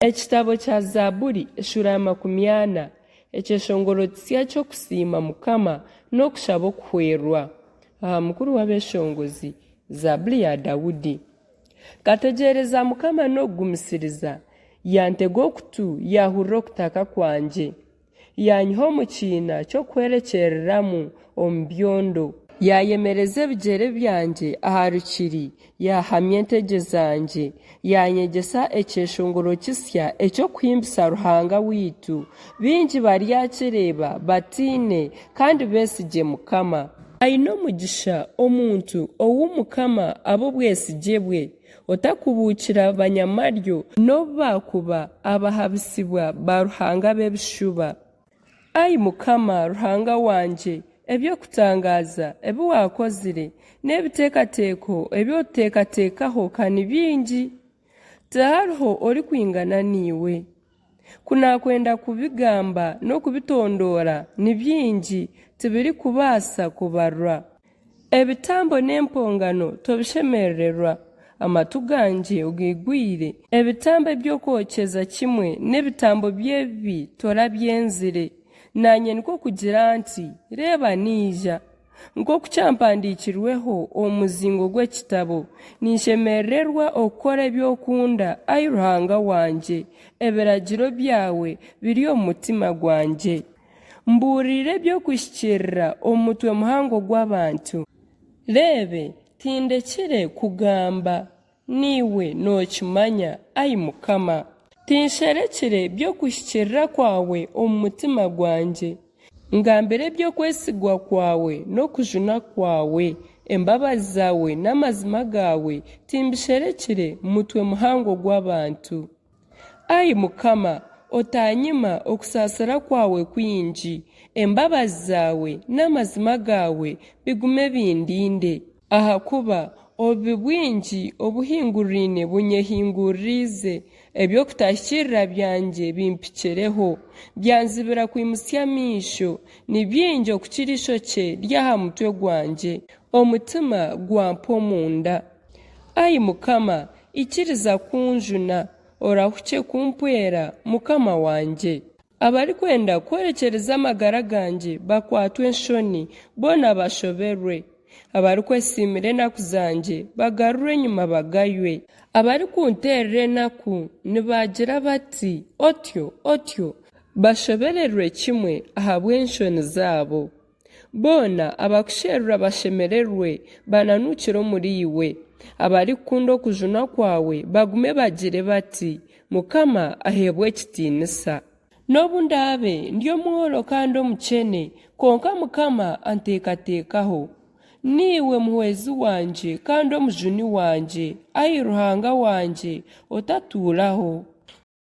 Ekitabo kya Zaaburi eshura ya 40 ekyeshongoro ky'okusiima Mukama n'okushaba okuhwerwa. Aha mukuru w'abeshongozi Zaaburi ya Dawudi. Kategereza Mukama n'okugumisiriza, yantega okutu yahurira okutaka kwanje. Yanyiha omu kiina ky'okwerekyereramu omu byondo. Yayemereza ebigyere byanje aha rukiri, yahamya entege zanje, yanyegesa ekyeshongoro kisya eky'okuhimbisa Ruhanga witu. Bingi baryakireeba batiine kandi besigye Mukama. Aine omugisha omuntu owu Mukama aba obwesigye bwe, otakubuukira banyamaryo n'obu baakuba abahabisibwa ba Ruhanga b'ebishuba. Ai Mukama Ruhanga wanje, ebyokutangaza ebi wakozire n'ebiteekateeko ebyoteekateekaho kani bingi, tihariho orikwingana niiwe. Kunakwenda kubigamba n'okubitondoora ni bingi, tibiri kubaasa kubarwa. Ebitambo n'empongano tobishemererwa, amatu ganje ogigwire. Ebitambo eby'okwokyeza kimwe n'ebitambo by'ebibi torabyenzire. Nanye niko kugira nti reba niija, nk'oku kyampandiikirweho omuzingo gw'ekitabo, ninshemererwa okukora ebyokunda ai Ruhanga wanje, ebiragiro byawe biri omu mutima gwanjye. Mbuurire eby'okushikirira omutwe muhango gw'abantu. Rebe tindekire kugamba, niwe nookimanya ai Mukama. Tinsherekire by'okushikirira kwawe omu mutima gwanjye. Ngambire eby'okwesigwa kwawe n'okujuna kwawe, embabazi zawe n'amazima gawe timbisherekire mutwe muhango gw'abantu. Ai Mukama, otanyima okusaasira kwawe kwingi, embabazi zawe n'amazima gawe bigume bindinde. Ahakuba obubi bwingi obuhingurine bunyehinguririze, eby'okutahikirira byanje bimpikireho, byanzibira kwimusya amaisho, ni bingi okukira ishokye ry'aha mutwe gwanje, omutima gwampa omunda. Ai Mukama, ikiriza kunjuna, orahuke kumpwera Mukama wanje. Abarikwenda kwerekereza amagara ganje bakwatwe enshoni, boona bashoberwe. Abarikwesiimira enaku zanje bagarure enyuma bagaywe. Abarikunterera enaku nibagira bati otyo otyo, bashobererwe kimwe ahabw'enshoni zaabo. Boona abakusherura bashemererwe, bananukire omuri iwe. Abarikukunda okujuna kwawe bagume bagire bati Mukama aheebwe ekitiinisa. N'obu ndaabe ndi omworo kandi omukyene, konka Mukama anteekateekaho. Niwe muhwezi wanje kandi omujuni wanje, ai Ruhanga wanje, otatuuraho.